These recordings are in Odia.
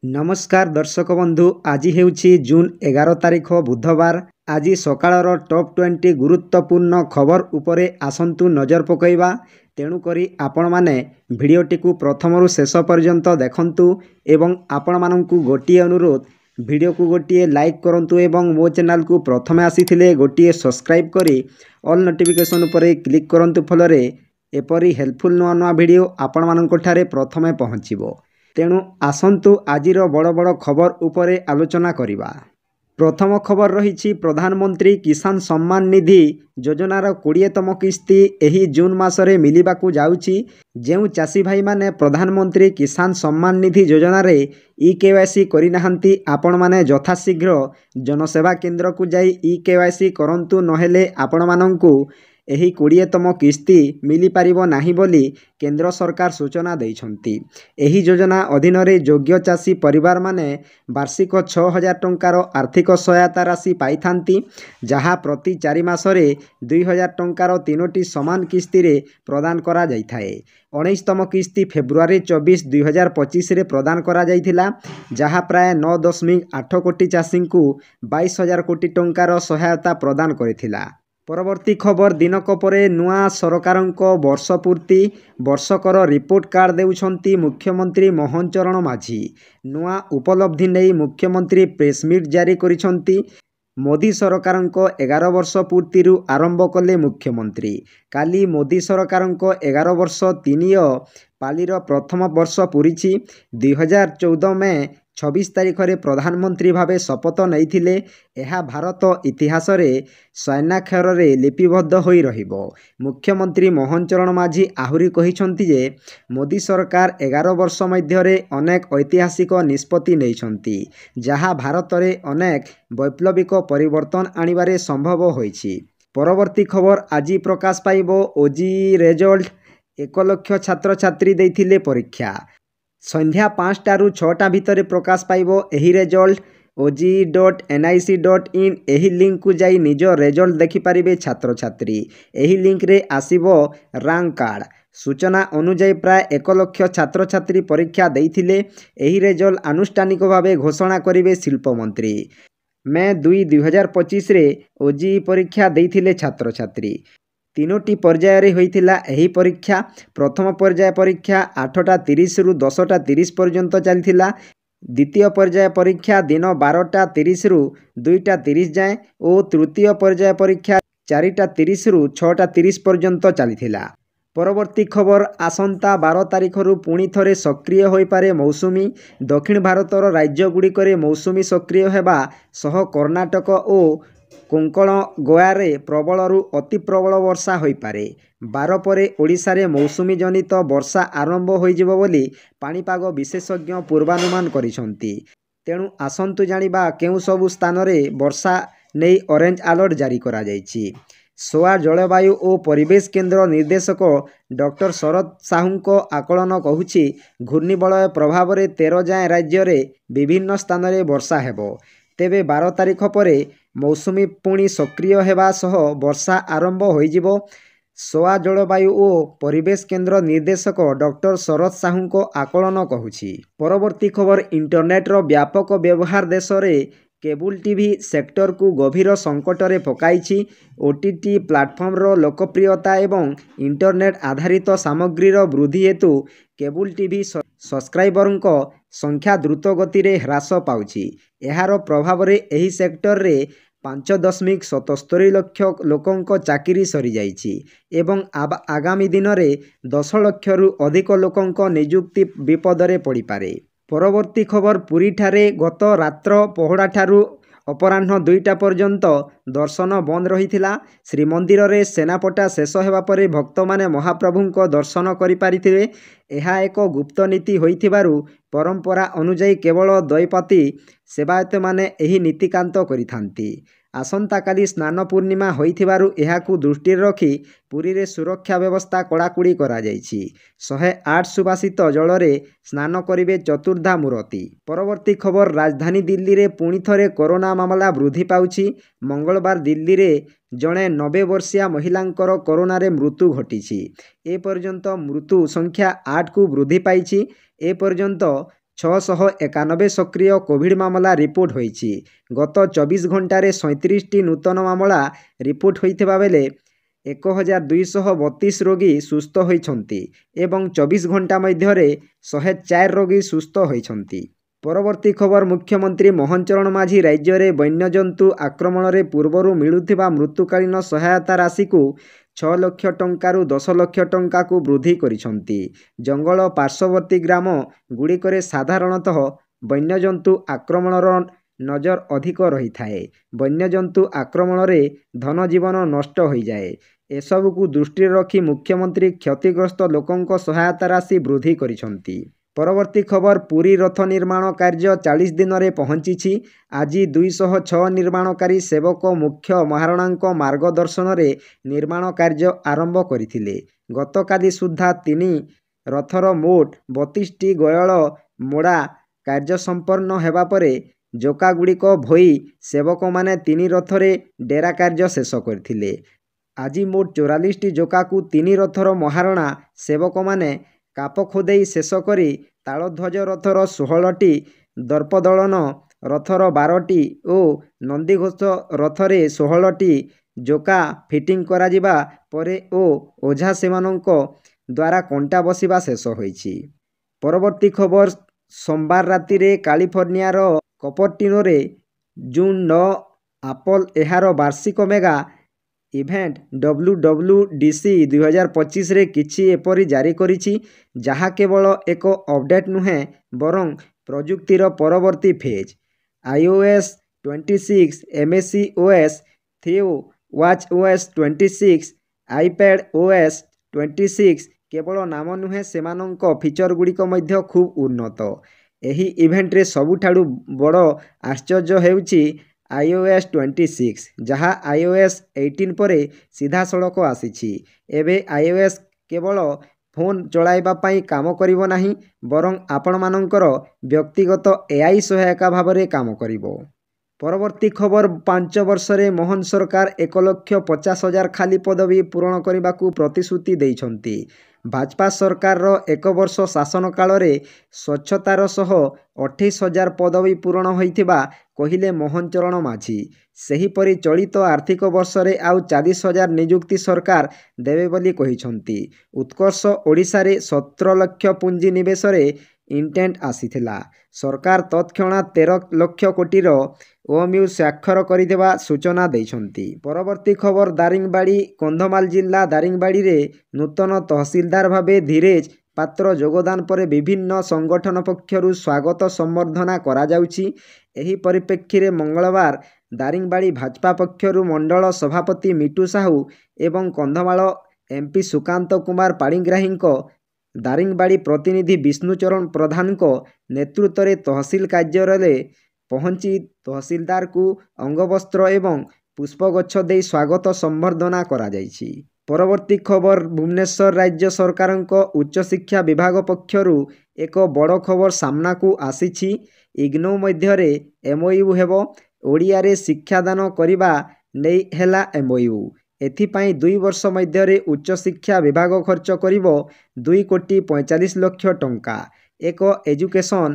नमस्कार दर्शक बंधु, आज हेउछि जून 11 तारिख बुधवार। आज सकाळर टॉप 20 गुरुत्वपूर्ण खबर उपरे आसंतु नजर पकईबा। तेणुकरी आपण माने भिडियोटी को प्रथमरु शेष पर्यंत देखंतु एवं आपण माननकु गोटिए अनुरोध, भिडियो को गोटिए लाइक करंतु एवं मो चैनल को प्रथमे आसीथिले गोटिए सब्सक्राइब करी ऑल नोटिफिकेशन उपरे क्लिक करंतु, फलरे एपरी हेल्पफुल नुआ नुआ भिडियो आपण माननक ठारे प्रथमे पहुँचीबो। तेणु आसंतु आजिर बड़ बड़ खबर उपरे आलोचना करिबा। प्रथम खबर रही प्रधानमंत्री किसान सम्मान निधि योजनार 20तम किस्ती एही जून मासरे मिलिबाकू जाउची। जेउ चासी भाई माने प्रधानमंत्री किसान सम्मान निधि योजनार ई-केवाईसी करिनाहांती, आपण माने यथाशीघ्र जनसेवा केंद्र को जाई ई-केवाईसी करंतु, नहेले आपण मानंकू एही 20तम किस्ती मिली पारिबो नाही बोली केंद्र सरकार सूचना दैछंती। एही योजना अधीन रे योग्य चासी परिवार माने वार्षिक 6000 टंकार आर्थिक सहायता राशि पाइथांती, जहा प्रति 4 मासरे 2000 टंकार 3टी समान किस्ती रे प्रदान करा जाइथाए। 19तम किस्ती फेब्रुआरी 24, 2025 रे प्रदान करा जाइथिला, जहा प्राय 9.8 कोटी चासी को 22,000 कोटी टंकार सहायता प्रदान करिथिला। परवर्ती खबर दिनक परे नुआ सरकारंक वर्ष पूर्ति वर्षकर रिपोर्ट कार्ड देउछंती मुख्यमंत्री मोहन चरण माझी। नुआ उपलब्धि नहीं मुख्यमंत्री प्रेसमिट जारी करिछंती। मोदी सरकारंक 11 वर्ष पूर्ति आरंभ कले मुख्यमंत्री। काली मोदी सरकारंक 11 वर्ष 3 पालीर प्रथम वर्ष पूरी। 2014 में 26 तारिख रे प्रधानमंत्री भावे शपथ नैथिले। एहा भारत इतिहास रे स्वर्णाक्षर रे लिपिबद्ध होई रहिबो। मुख्यमंत्री मोहन चरण माझी आहुरी कहिछंती जे मोदी सरकार 11 वर्ष मध्य रे अनेक ऐतिहासिक निष्पत्ति नैछंती, जहा भारत रे अनेक वैप्लविक परिवर्तन आनिबारे संभव होईछि। परवर्ती खबर आज प्रकाश पाइबो ओजी रिजल्ट। 1 लाख छात्र छात्री देथिले परीक्षा। संध्या 5टारू 6टा भितर प्रकाश पाइबो एही रिजल्ट। oji.nic.in एही लिंक को जाई निज रिजल्ट देखि पारिबे छात्र छात्री। एही लिंक रे आसीबो रैंक कार्ड। सूचना अनुसार प्राय 1 लाख छात्र छात्री परीक्षा देथिले। एही रिजल्ट आनुष्ठानिक भावे घोषणा करिवे शिल्प मंत्री। मई 2, 2025 रे ओजी परीक्षा देथिले छात्र छात्री। 3टी पर्याय रे होइथिला एही परीक्षा। प्रथम पर्याय परीक्षा 8टा 30 रु 10टा 30 पर्यंत चलिथिला। द्वितीय पर्याय परीक्षा दिन 12टा 30 रु 2टा 30 जाए और तृतीय पर्याय परीक्षा 4टा 30 रु 6टा 30 पर्यंत चलिथिला। परवर्ती खबर आसंता 12 तारिख रु पुणी थरे सक्रिय होई पारे मौसुमी। दक्षिण भारतर राज्य गुड़िकरे मौसुमी सक्रिय हेबा सह कर्णाटक और कोंकण गोया रे प्रबलरु अति प्रबल वर्षा होई पारे। 12 परे ओडिशा रे मौसुमी जनित वर्षा आरंभ होइजिबो बोली पाणीपाग विशेषज्ञ पूर्वानुमान करिसंती। तेणु आसंतु जानिबा केउ सबु स्थान रे वर्षा नै ऑरेंज अलर्ट जारी करा जायछि। सोआ जलवायु और परिवेश केंद्र निर्देशक डॉक्टर शरद साहू आकलन कहूछि घूर्णिबलय प्रभाव रे 13 जाए राज्य रे विभिन्न स्थान रे वर्षा हेबो। तेबे 12 तारिख परे मौसुमी पुणी सक्रिय हेबा सह वर्षा आरंभ होइजिबो। सोआ जलवायु और परिवेश केंद्र निर्देशक डॉक्टर शरद साहू आकलन कहूछि। परवर्ती खबर इंटरनेट रो व्यापक व्यवहार देश रे केबल टीवी सेक्टर को गभीर संकट रे पकाइछि। ओटीटी प्लाटफॉर्म रो लोकप्रियता एवं इंटरनेट आधारित सामग्री रो वृद्धि हेतु केबल टीवी सब्सक्राइबरंक संख्या द्रुत गति रे ह्रास पाउछि। एहार प्रभाव रे एही सेक्टर रे 5.77 लाख लोकंक चाकरी सरी जाइछि एवं आगामी दिन रे 10 लाख रु अधिक लोकंक नियुक्ति विपद रे पड़ी पारे। परवर्ती खबर पुरी ठारे गत रात्र पहड़ा ठारू अपराह्न 2टा पर्यंत दर्शन बंद रहिथिला। श्रीमंदिर रे सेनापटा शेष हेबा परे भक्त माने महाप्रभुंक दर्शन करि पारिथिले। एहा एक गुप्त नीति होइथिबारु परंपरा अनुଯାयी केवल द्वैपाती सेवायत माने एही नीतिकांत करिथांती। आसंता काली स्नान पूर्णिमा होइथिबारु एहाकु दृष्टि रखी पुरी रे सुरक्षा व्यवस्था कड़ाकुड़ी करा जाइछि। 108 सुबासित जल रे स्नान करिवे चतुर्धा मूर्ति। परवर्ती खबर राजधानी दिल्ली रे पुणी थरे कोरोना मामला वृद्धि पाउछि। मंगलवार दिल्ली रे जड़े 90 वर्षीय महिलांकर कोरोना रे मृत्यु घटिछि। ए पर्यंत मृत्यु संख्या 8 को वृद्धि पाइछि। ए पर्यंत 691 ସକ୍ରିୟ କୋଭିଡ୍ ମାମଲା ରିପୋର୍ଟ ହୋଇଛି। ଗତ 24 ଘଣ୍ଟାରେ 37ଟି ନୂତନ ମାମଲା ରିପୋର୍ଟ ହୋଇଥିବା ବେଳେ 1232 ରୋଗୀ ସୁସ୍ଥ ହୋଇଛନ୍ତି ଏବଂ 24 ଘଣ୍ଟା ମଧ୍ୟରେ 104 ରୋଗୀ ସୁସ୍ଥ ହୋଇଛନ୍ତି। ପରବର୍ତ୍ତୀ ଖବର ମୁଖ୍ୟମନ୍ତ୍ରୀ ମୋହନ ଚରଣ ମାଝୀ ରାଜ୍ୟରେ ବନ୍ୟଜନ୍ତୁ ଆକ୍ରମଣରେ ପୂର୍ବରୁ ମିଳୁଥିବା ମୃତ୍ୟୁକାଳୀନ ସହାୟତା ରାଶିକୁ 6 ଲକ୍ଷ ଟଙ୍କାରୁ 10 ଲକ୍ଷ ଟଙ୍କାକୁ ବୃଦ୍ଧି କରିଛନ୍ତି। ଜଙ୍ଗଲ ପାର୍ଶ୍ୱବର୍ତ୍ତୀ ଗ୍ରାମ ଗୁଡ଼ିକରେ ସାଧାରଣତଃ ବନ୍ୟଜନ୍ତୁ ଆକ୍ରମଣର ନଜର ଅଧିକ ରହିଥାଏ। ବନ୍ୟଜନ୍ତୁ ଆକ୍ରମଣରେ ଧନଜୀବନ ନଷ୍ଟ ହୋଇଯାଏ। ଏସବୁକୁ ଦୃଷ୍ଟିରେ ରଖି ମୁଖ୍ୟମନ୍ତ୍ରୀ କ୍ଷତିଗ୍ରସ୍ତ ଲୋକଙ୍କ ସହାୟତା ରାଶି ବୃଦ୍ଧି କରିଛନ୍ତି। ପରବର୍ତ୍ତୀ ଖବର ପୁରୀ ରଥ ନିର୍ମାଣ କାର୍ଯ୍ୟ 40 ଦିନରେ ପହଞ୍ଚିଛି। ଆଜି 206 ନିର୍ମାଣକାରୀ ସେବକ ମୁଖ୍ୟ ମହାରଣାଙ୍କ ମାର୍ଗଦର୍ଶନରେ ନିର୍ମାଣ କାର୍ଯ୍ୟ ଆରମ୍ଭ କରିଥିଲେ। ଗତକାଲି ସୁଦ୍ଧା 3 ରଥର ମୋଟ 32ଟି ଗୟଳ ମୋଡ଼ା କାର୍ଯ୍ୟ ସମ୍ପନ୍ନ ହେବା ପରେ ଜୋକାଗୁଡ଼ିକ ଭୋଇ ସେବକମାନେ 3 ରଥରେ ଡେରା କାର୍ଯ୍ୟ ଶେଷ କରିଥିଲେ। ଆଜି ମୋଟ 44ଟି ଜୋକାକୁ 3 ରଥର ମହାରଣା ସେବକମାନେ କାପ ଖୋଦେଇ ଶେଷ କରି ତାଳଧ୍ୱଜ ରଥର 16ଟି, ଦର୍ପଦଳନ ରଥର 12ଟି ଓ ନନ୍ଦିଘୋଷ ରଥରେ 16ଟି ଜୋକା ଫିଟିଂ କରାଯିବା ପରେ ଓ ଓଝା ସେମାନଙ୍କ ଦ୍ୱାରା କଣ୍ଟା ବସିବା ଶେଷ ହୋଇଛି। ପରବର୍ତ୍ତୀ ଖବର ସୋମବାର ରାତିରେ କାଲିଫର୍ଣ୍ଣିଆର କପରଟିନୋରେ ଜୁନ୍ 9 ଆପଲ୍ ଏହାର ବାର୍ଷିକ ମେଗା ଇଭେଣ୍ଟ WWDC 2025ରେ କିଛି ଏପରି ଜାରି କରିଛି ଯାହା କେବଳ ଏକ ଅପଡେଟ୍ ନୁହେଁ ବରଂ ପ୍ରଯୁକ୍ତିର ପରବର୍ତ୍ତୀ phase. iOS 26, macOS, watchOS 26, iPadOS 26 କେବଳ ନାମ ନୁହେଁ ସେମାନଙ୍କ ଫିଚରଗୁଡ଼ିକ ମଧ୍ୟ ଖୁବ୍ ଉନ୍ନତ। ଏହି ଇଭେଣ୍ଟରେ ସବୁଠାରୁ ବଡ଼ ଆଶ୍ଚର୍ଯ୍ୟ ହେଉଛି iOS 26 ଯାହା iOS 18 ପରେ ସିଧାସଳଖ ଆସିଛି। ଏବେ iOS କେବଳ ଫୋନ୍ ଚଳାଇବା ପାଇଁ କାମ କରିବ ନାହିଁ ବରଂ ଆପଣମାନଙ୍କର ବ୍ୟକ୍ତିଗତ AI ସହାୟକ ଭାବରେ କାମ କରିବ। ପରବର୍ତ୍ତୀ ଖବର 5 ବର୍ଷରେ ମୋହନ ସରକାର 1,50,000 ଖାଲି ପଦବୀ ପୂରଣ କରିବାକୁ ପ୍ରତିଶ୍ରୁତି ଦେଇଛନ୍ତି। ଭାଜପା ସରକାରର 1 ବର୍ଷ ଶାସନ କାଳରେ ସ୍ୱଚ୍ଛତାର ସହ 28,000 ପଦବୀ ପୂରଣ ହୋଇଥିବା କହିଲେ ମୋହନ ଚରଣ ମାଝୀ। ସେହିପରି ଚଳିତ ଆର୍ଥିକ ବର୍ଷରେ ଆଉ 40,000 ନିଯୁକ୍ତି ସରକାର ଦେବେ ବୋଲି କହିଛନ୍ତି। ଉତ୍କର୍ଷ ଓଡ଼ିଶାରେ 17 ଲକ୍ଷ ପୁଞ୍ଜି ନିବେଶରେ ଇଣ୍ଟେଣ୍ଡ ଆସିଥିଲା। ସରକାର ତତ୍କ୍ଷଣାତ୍ 13 ଲକ୍ଷ କୋଟିର OMU ସ୍ୱାକ୍ଷର କରିଦେବା ସୂଚନା ଦେଇଛନ୍ତି। ପରବର୍ତ୍ତୀ ଖବର ଦାରିଙ୍ଗବାଡ଼ି କନ୍ଧମାଳ ଜିଲ୍ଲା ଦାରିଙ୍ଗବାଡ଼ିରେ ନୂତନ ତହସିଲଦାର ଭାବେ ଧୀରେଜ ପାତ୍ର ଯୋଗଦାନ ପରେ ବିଭିନ୍ନ ସଂଗଠନ ପକ୍ଷରୁ ସ୍ୱାଗତ ସମ୍ବର୍ଦ୍ଧନା କରାଯାଉଛି। ଏହି ପରିପ୍ରେକ୍ଷୀରେ ମଙ୍ଗଳବାର ଦାରିଙ୍ଗବାଡ଼ି ଭାଜପା ପକ୍ଷରୁ ମଣ୍ଡଳ ସଭାପତି ମିଟୁ ସାହୁ ଏବଂ କନ୍ଧମାଳ MP ସୁକାନ୍ତ କୁମାର ପାଣିଗ୍ରାହୀଙ୍କ ଦାରିଙ୍ଗବାଡ଼ି ପ୍ରତିନିଧି ବିଷ୍ଣୁଚରଣ ପ୍ରଧାନଙ୍କ ନେତୃତ୍ୱରେ ତହସିଲ କାର୍ଯ୍ୟାଳୟରେ ପହଞ୍ଚି ତହସିଲଦାରକୁ ଅଙ୍ଗବସ୍ତ୍ର ଏବଂ ପୁଷ୍ପଗଛ ଦେଇ ସ୍ୱାଗତ ସମ୍ବର୍ଦ୍ଧନା କରାଯାଇଛି। ପରବର୍ତ୍ତୀ ଖବର ଭୁବନେଶ୍ୱର ରାଜ୍ୟ ସରକାରଙ୍କ ଉଚ୍ଚଶିକ୍ଷା ବିଭାଗ ପକ୍ଷରୁ ଏକ ବଡ଼ ଖବର ସାମ୍ନାକୁ ଆସିଛି। ଇଗ୍ନୋ ମଧ୍ୟରେ MOU ହେବ। ଓଡ଼ିଆରେ ଶିକ୍ଷାଦାନ କରିବା ନେଇ ହେଲା MOU। ଏଥିପାଇଁ 2 ବର୍ଷ ମଧ୍ୟରେ ଉଚ୍ଚଶିକ୍ଷା ବିଭାଗ ଖର୍ଚ୍ଚ କରିବ 2,45,00,000 ଟଙ୍କା। ଏକ ଏଜୁକେସନ୍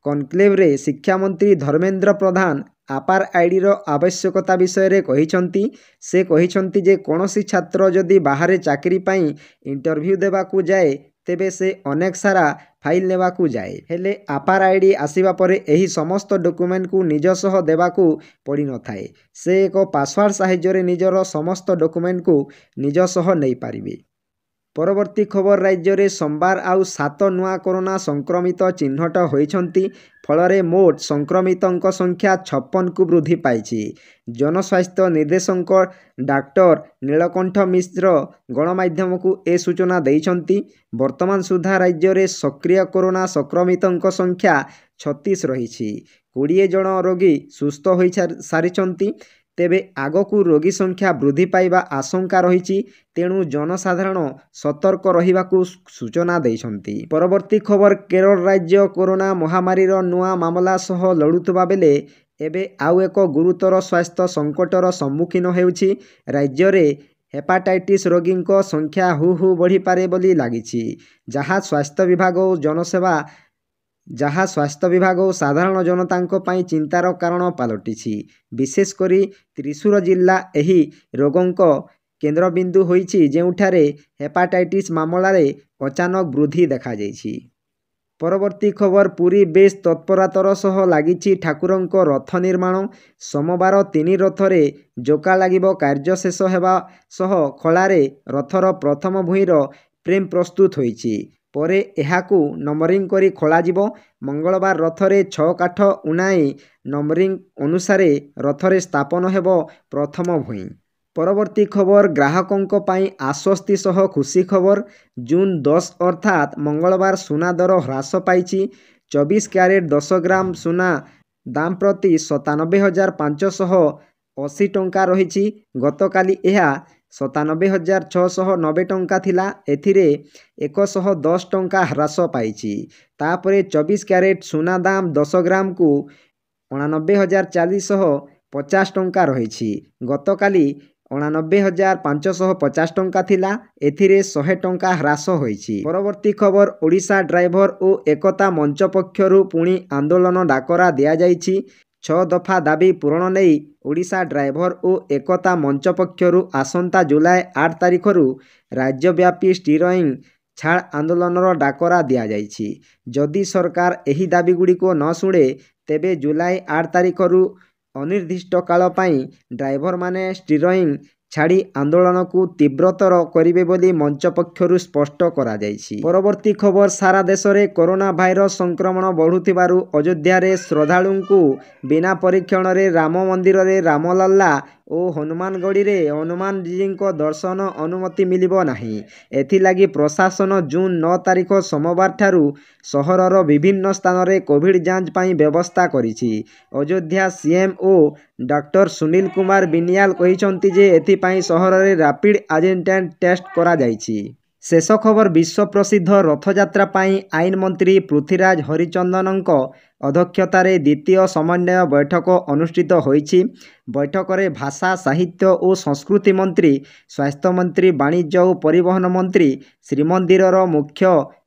କନକ୍ଲେଭରେ ଶିକ୍ଷାମନ୍ତ୍ରୀ ଧର୍ମେନ୍ଦ୍ର ପ୍ରଧାନ ଆପାର ଆଇଡ଼ିର ଆବଶ୍ୟକତା ବିଷୟରେ କହିଛନ୍ତି। ସେ କହିଛନ୍ତି ଯେ କୌଣସି ଛାତ୍ର ଯଦି ବାହାରେ ଚାକିରି ପାଇଁ ଇଣ୍ଟରଭ୍ୟୁ ଦେବାକୁ ଯାଏ ତେବେ ସେ ଅନେକ ସାରା ଫାଇଲ୍ ନେବାକୁ ଯାଏ। ହେଲେ ଆପାର ଆଇଡ଼ି ଆସିବା ପରେ ଏହି ସମସ୍ତ ଡକୁମେଣ୍ଟକୁ ନିଜ ସହ ଦେବାକୁ ପଡ଼ିନଥାଏ। ସେ ଏକ ପାସୱାର୍ଡ଼ ସାହାଯ୍ୟରେ ନିଜର ସମସ୍ତ ଡକୁମେଣ୍ଟକୁ ନିଜ ସହ ନେଇପାରିବେ। ପରବର୍ତ୍ତୀ ଖବର ରାଜ୍ୟରେ ସୋମବାର ଆଉ 7 ନୂଆ କରୋନା ସଂକ୍ରମିତ ଚିହ୍ନଟ ହୋଇଛନ୍ତି। ଫଳରେ ମୋଟ ସଂକ୍ରମିତଙ୍କ ସଂଖ୍ୟା 56କୁ ବୃଦ୍ଧି ପାଇଛି। ଜନସ୍ୱାସ୍ଥ୍ୟ ନିର୍ଦ୍ଦେଶକ ଡାକ୍ତର ନୀଳକଣ୍ଠ ମିଶ୍ର ଗଣମାଧ୍ୟମକୁ ଏ ସୂଚନା ଦେଇଛନ୍ତି। ବର୍ତ୍ତମାନ ସୁଦ୍ଧା ରାଜ୍ୟରେ ସକ୍ରିୟ କରୋନା ସଂକ୍ରମିତଙ୍କ ସଂଖ୍ୟା 36 ରହିଛି। 20 ଜଣ ରୋଗୀ ସୁସ୍ଥ ହୋଇସାରିଛନ୍ତି। ତେବେ ଆଗକୁ ରୋଗୀ ସଂଖ୍ୟା ବୃଦ୍ଧି ପାଇବା ଆଶଙ୍କା ରହିଛି। ତେଣୁ ଜନସାଧାରଣ ସତର୍କ ରହିବାକୁ ସୂଚନା ଦେଇଛନ୍ତି। ପରବର୍ତ୍ତୀ ଖବର କେରଳ ରାଜ୍ୟ କରୋନା ମହାମାରୀର ନୂଆ ମାମଲା ସହ ଲଢ଼ୁଥିବା ବେଳେ ଏବେ ଆଉ ଏକ ଗୁରୁତର ସ୍ୱାସ୍ଥ୍ୟ ସଂକଟର ସମ୍ମୁଖୀନ ହେଉଛି। ରାଜ୍ୟରେ ହେପାଟାଇଟିସ୍ ରୋଗୀଙ୍କ ସଂଖ୍ୟା ହୁ ହୁ ବଢ଼ିପାରେ ବୋଲି ଲାଗିଛି ଯାହା ସ୍ୱାସ୍ଥ୍ୟ ବିଭାଗ ଓ ଜନସେବା ଯାହା ସ୍ୱାସ୍ଥ୍ୟ ବିଭାଗ ଓ ସାଧାରଣ ଜନତାଙ୍କ ପାଇଁ ଚିନ୍ତାର କାରଣ ପାଲଟିଛି। ବିଶେଷ କରି ତ୍ରିଶୂର ଜିଲ୍ଲା ଏହି ରୋଗଙ୍କ କେନ୍ଦ୍ରବିନ୍ଦୁ ହୋଇଛି, ଯେଉଁଠାରେ ହେପାଟାଇଟିସ୍ ମାମଲାରେ ଅଚାନକ ବୃଦ୍ଧି ଦେଖାଯାଇଛି। ପରବର୍ତ୍ତୀ ଖବର, ପୁରୀ ବେଶ୍ ତତ୍ପରତାର ସହ ଲାଗିଛି ଠାକୁରଙ୍କ ରଥ ନିର୍ମାଣ। ସୋମବାର 3 ରଥରେ ଜୋକା ଲାଗିବ କାର୍ଯ୍ୟ ଶେଷ ହେବା ସହ ଖଳାରେ ରଥର ପ୍ରଥମ ଭୂଇଁର ଫ୍ରେମ୍ ପ୍ରସ୍ତୁତ ହୋଇଛି। ପରେ ଏହାକୁ ନମ୍ବରିଂ କରି ଖୋଳାଯିବ। ମଙ୍ଗଳବାର ରଥରେ 6 କାଠ ଉଣାଇ ନମ୍ବରିଂ ଅନୁସାରେ ରଥରେ ସ୍ଥାପନ ହେବ ପ୍ରଥମ ଭୂଇଁ। ପରବର୍ତ୍ତୀ ଖବର, ଗ୍ରାହକଙ୍କ ପାଇଁ ଆଶ୍ୱସ୍ତି ସହ ଖୁସି ଖବର। ଜୁନ୍ 10 ଅର୍ଥାତ୍ ମଙ୍ଗଳବାର ସୁନା ଦର ହ୍ରାସ ପାଇଛି। 24 କ୍ୟାରେଟ୍ 10 ଗ୍ରାମ ସୁନା ଦାମ ପ୍ରତି 97,580 ଟଙ୍କା ରହିଛି। ଗତକାଲି ଏହା 97,690 ଟଙ୍କା ଥିଲା। ଏଥିରେ 110 ଟଙ୍କା ହ୍ରାସ ପାଇଛି। ତାପରେ 24 କ୍ୟାରେଟ୍ ସୁନା ଦାମ 10 ଗ୍ରାମକୁ 89,450 ଟଙ୍କା ରହିଛି। ଗତକାଲି 89,550 ଟଙ୍କା ଥିଲା। ଏଥିରେ 100 ଟଙ୍କା ହ୍ରାସ ହୋଇଛି। ପରବର୍ତ୍ତୀ ଖବର, ଓଡ଼ିଶା ଡ୍ରାଇଭର ଓ ଏକତା ମଞ୍ଚ ପକ୍ଷରୁ ପୁଣି ଆନ୍ଦୋଳନ ଡାକରା ଦିଆଯାଇଛି। 6 ଦଫା ଦାବି ପୂରଣ ନେଇ ଓଡ଼ିଶା ଡ୍ରାଇଭର ଓ ଏକତା ମଞ୍ଚ ପକ୍ଷରୁ ଆସନ୍ତା ଜୁଲାଇ 8 ତାରିଖରୁ ରାଜ୍ୟବ୍ୟାପୀ ଷ୍ଟ୍ରାଇକ୍ ଛାଡ଼ ଆନ୍ଦୋଳନର ଡାକରା ଦିଆଯାଇଛି। ଯଦି ସରକାର ଏହି ଦାବିଗୁଡ଼ିକୁ ନ ଶୁଣେ, ତେବେ ଜୁଲାଇ 8 ତାରିଖରୁ ଅନିର୍ଦ୍ଦିଷ୍ଟ କାଳ ପାଇଁ ଡ୍ରାଇଭରମାନେ ଷ୍ଟ୍ରାଇକ୍ ଛାଡ଼ି ଆନ୍ଦୋଳନକୁ ତୀବ୍ରତର କରିବେ ବୋଲି ମଞ୍ଚ ପକ୍ଷରୁ ସ୍ପଷ୍ଟ କରାଯାଇଛି। ପରବର୍ତ୍ତୀ ଖବର, ସାରା ଦେଶରେ କରୋନା ଭାଇରସ ସଂକ୍ରମଣ ବଢ଼ୁଥିବାରୁ ଅଯୋଧ୍ୟାରେ ଶ୍ରଦ୍ଧାଳୁଙ୍କୁ ବିନା ପରୀକ୍ଷଣରେ ରାମ ମନ୍ଦିରରେ ରାମଲଲା ଓ ହନୁମାନଗଡ଼ିରେ ହନୁମାନଜୀଙ୍କ ଦର୍ଶନ ଅନୁମତି ମିଳିବ ନାହିଁ। ଏଥିଲାଗି ପ୍ରଶାସନ ଜୁନ୍ 9 ତାରିଖ ସୋମବାରଠାରୁ ସହରର ବିଭିନ୍ନ ସ୍ଥାନରେ କୋଭିଡ୍ ଯାଞ୍ଚ ପାଇଁ ବ୍ୟବସ୍ଥା କରିଛି। ଅଯୋଧ୍ୟା ସିଏମ୍ ଓ ଡକ୍ଟର ସୁନୀଲ କୁମାର ବିନିୟାଲ କହିଛନ୍ତି ଯେ ଏଥିପାଇଁ ସହରରେ ରାପିଡ୍ ଆଣ୍ଟିଜେନ୍ ଟେଷ୍ଟ କରାଯାଇଛି। ଶେଷ ଖବର, ବିଶ୍ୱ ପ୍ରସିଦ୍ଧ ରଥଯାତ୍ରା ପାଇଁ ଆଇନ ମନ୍ତ୍ରୀ ପୃଥ୍ୱୀରାଜ ହରିଚନ୍ଦନଙ୍କ ଅଧ୍ୟକ୍ଷତାରେ ଦ୍ୱିତୀୟ ସମନ୍ୱୟ ବୈଠକ ଅନୁଷ୍ଠିତ ହୋଇଛି। ବୈଠକରେ ଭାଷା, ସାହିତ୍ୟ ଓ ସଂସ୍କୃତି ମନ୍ତ୍ରୀ, ସ୍ୱାସ୍ଥ୍ୟମନ୍ତ୍ରୀ, ବାଣିଜ୍ୟ ଓ ପରିବହନ ମନ୍ତ୍ରୀ, ଶ୍ରୀମନ୍ଦିରର ମୁଖ୍ୟ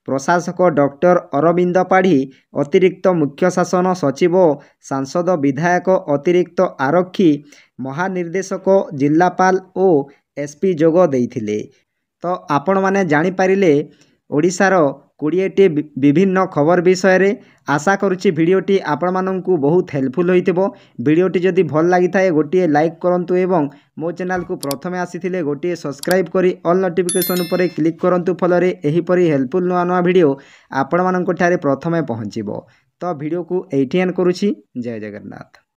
ପ୍ରଶାସକ ଡକ୍ଟର ଅରବିନ୍ଦ ପାଢ଼ୀ, ଅତିରିକ୍ତ ମୁଖ୍ୟ ଶାସନ ସଚିବ, ସାଂସଦ, ବିଧାୟକ, ଅତିରିକ୍ତ ଆରକ୍ଷୀ ମହାନିର୍ଦ୍ଦେଶକ, ଜିଲ୍ଲାପାଳ ଓ ଏସ୍ପି ଯୋଗ ଦେଇଥିଲେ। ତ ଆପଣମାନେ ଜାଣିପାରିଲେ ଓଡ଼ିଶାର 20ଟି ବିଭିନ୍ନ ଖବର ବିଷୟରେ। ଆଶା କରୁଛି ଭିଡ଼ିଓଟି ଆପଣମାନଙ୍କୁ ବହୁତ ହେଲ୍ପଫୁଲ୍ ହୋଇଥିବ। ଭିଡ଼ିଓଟି ଯଦି ଭଲ ଲାଗିଥାଏ ଗୋଟିଏ ଲାଇକ୍ କରନ୍ତୁ ଏବଂ ମୋ ଚ୍ୟାନେଲକୁ ପ୍ରଥମେ ଆସିଥିଲେ ଗୋଟିଏ ସବସ୍କ୍ରାଇବ୍ କରି ଅଲ୍ ନୋଟିଫିକେସନ୍ ଉପରେ କ୍ଲିକ୍ କରନ୍ତୁ। ଫଳରେ ଏହିପରି ହେଲ୍ପଫୁଲ୍ ନୂଆ ନୂଆ ଭିଡ଼ିଓ ଆପଣମାନଙ୍କ ଠାରେ ପ୍ରଥମେ ପହଞ୍ଚିବ। ତ ଭିଡ଼ିଓକୁ ଏଇଠି ଏଣ୍ଡ କରୁଛି। ଜୟ ଜଗନ୍ନାଥ।